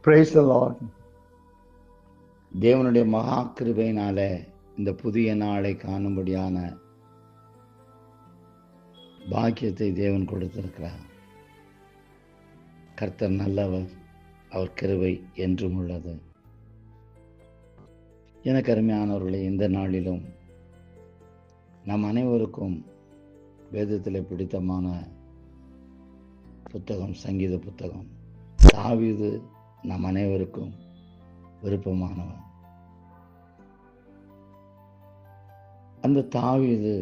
Praise the Lord. தேவனுடைய மகா கிருபையினால இந்த புதிய நாளை காணும்படியான பாக்கியத்தை தேவன் கொடுத்திருக்கிறார். கர்த்தர் நல்லவர், அவர் கிருபை என்றும் உள்ளது. எனக்கு அருமையானவர்களே, இந்த நாளிலும் நம் அனைவருக்கும் வேதத்தில் பிடித்தமான புத்தகம் சங்கீத புத்தகம். தாவீது நம் அனைவருக்கும் விருப்பமானவன். அந்த தாவீது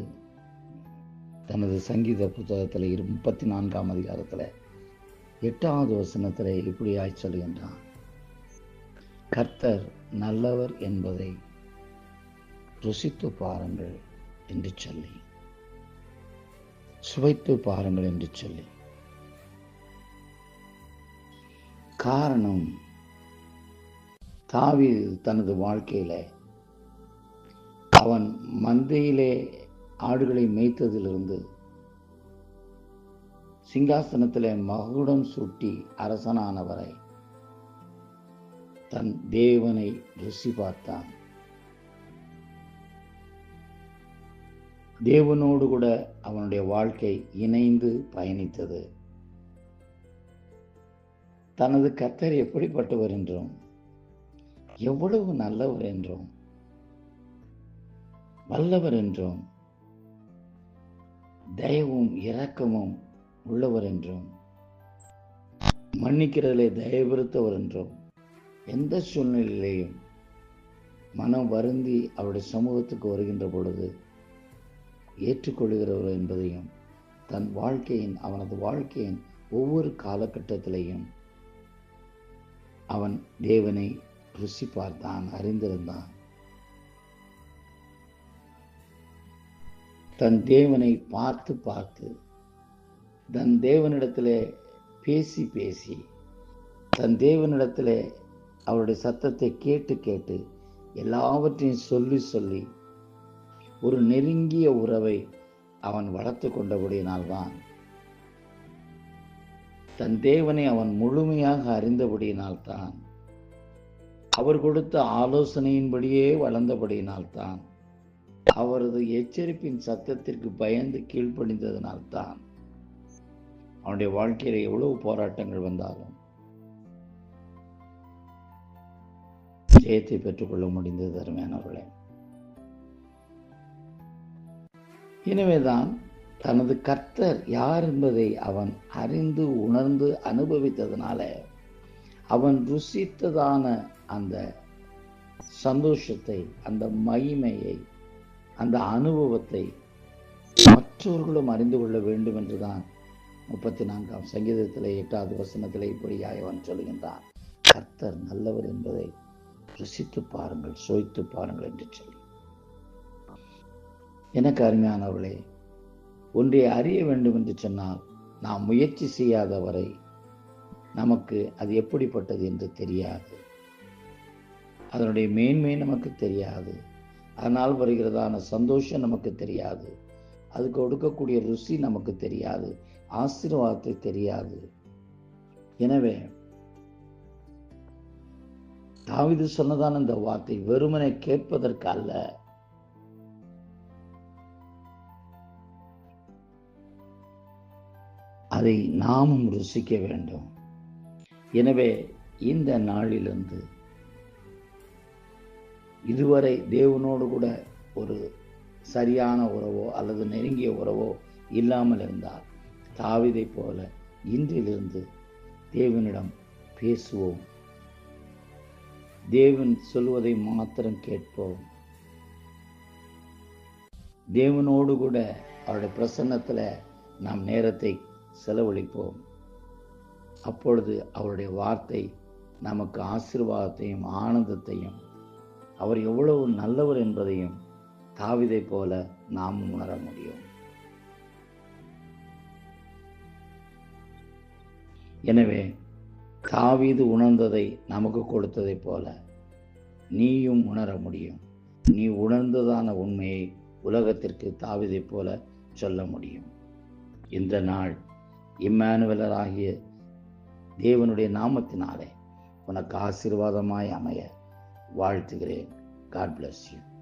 தனது சங்கீத புத்தகத்தில் 34ஆம் அதிகாரத்தில் 8வது வசனத்தில் இப்படியாய் சொல்கின்றான், கர்த்தர் நல்லவர் என்பதை ருசித்து பாருங்கள் என்று சொல்லி, சுவைத்து பாருங்கள் என்று சொல்லி. காரணம், தாவீது தனது வாழ்க்கையில அவன் மந்தையிலே ஆடுகளை மேய்த்ததிலிருந்து சிங்காசனத்திலே மகுடம் சூட்டி அரசனானவரை தன் தேவனை ருசி பார்த்தான். தேவனோடு கூட அவனுடைய வாழ்க்கை இணைந்து பயணித்தது. தனது கர்த்தர் எப்படிப்பட்டவர் என்றும், எவ்வளவு நல்லவர் என்றும், வல்லவர் என்றும், தயவும் இரக்கமும் உள்ளவர் என்றும், மன்னிக்கிறதிலே தயவிருத்தவர் என்றும், எந்த சூழ்நிலையிலேயும் மனம் வருந்தி அவருடைய சமூகத்துக்கு வருகின்ற பொழுது ஏற்றுக்கொள்கிறவர் என்பதையும், தன் வாழ்க்கையின் அவனது வாழ்க்கையின் ஒவ்வொரு காலகட்டத்திலையும் அவன் தேவனை ருசி பார்த்தான், அறிந்திருந்தான். தன் தேவனை பார்த்து பார்த்து, தன் தேவனிடத்திலே பேசி பேசி, தன் தேவனிடத்திலே அவருடைய சத்தத்தை கேட்டு கேட்டு, எல்லாவற்றையும் சொல்லி சொல்லி ஒரு நெருங்கிய உறவை அவன் வளர்த்து கொண்டபடியினால்தான், தன் தேவனை அவன் முழுமையாக அறிந்தபடியினால்தான், அவர் கொடுத்த ஆலோசனையின்படியே வளர்ந்தபடியினால்தான், அவரது எச்சரிப்பின் சத்தத்திற்கு பயந்து கீழ்ப்படிந்ததனால்தான் அவனுடைய வாழ்க்கையில எவ்வளவு போராட்டங்கள் வந்தாலும் ஜெயத்தை பெற்றுக்கொள்ள முடிந்தது. அருமையானவர்களே, எனவேதான் தனது கர்த்தர் யார் என்பதை அவன் அறிந்து உணர்ந்து அனுபவித்ததனால அவன் ருசித்ததான அந்த சந்தோஷத்தை, அந்த மகிமையை, அந்த அனுபவத்தை மற்றவர்களும் அறிந்து கொள்ள வேண்டும் என்றுதான் 34ஆம் சங்கீதத்தில் 8வது வசனத்தில் இப்படியாய் அவன் சொல்கின்றான், கர்த்தர் நல்லவர் என்பதை ருசித்து பாருங்கள், சுவைத்து பாருங்கள் என்று சொல்லி. எனக்கு அருமையானவர்களே, ஒன்றை அறிய வேண்டும் என்று சொன்னால் நாம் முயற்சி செய்யாத வரை நமக்கு அது எப்படிப்பட்டது என்று தெரியாது. அதனுடைய மேன்மை நமக்கு தெரியாது. அதனால் வருகிறதான சந்தோஷம் நமக்கு தெரியாது. அதுக்கு கொடுக்கக்கூடிய ருசி நமக்கு தெரியாது. ஆசீர்வாதத்தை தெரியாது. எனவே தாவீது சொன்னதான இந்த வார்த்தை வெறுமனை கேட்பதற்கு அல்ல, அதை நாமும் ருசிக்க வேண்டும். எனவே இந்த நாளிலிருந்து இதுவரை தேவனோடு கூட ஒரு சரியான உறவோ அல்லது நெருங்கிய உறவோ இல்லாமல் இருந்தால், தாவீதை போல இன்றிலிருந்து தேவனிடம் பேசுவோம். தேவன் சொல்வதை மாத்திரம் கேட்போம். தேவனோடு கூட அவருடைய பிரசன்னத்தில் நாம் நேரத்தை செலவழிப்போம். அப்பொழுது அவருடைய வார்த்தை நமக்கு ஆசீர்வாதத்தையும் ஆனந்தத்தையும், அவர் எவ்வளவு நல்லவர் என்பதையும் தாவீதை போல நாம் உணர முடியும். எனவே தாவீது உணர்ந்ததை நமக்கு கொடுத்ததை போல நீயும் உணர முடியும். நீ உணர்ந்ததான உண்மையை உலகத்திற்கு தாவீதை போல சொல்ல முடியும். இந்த நாள் இம்மானுவேலராகிய தேவனுடைய நாமத்தினாலே உனக்கு ஆசீர்வாதமாய் அமைய வாழ்த்துகிறேன். God bless you.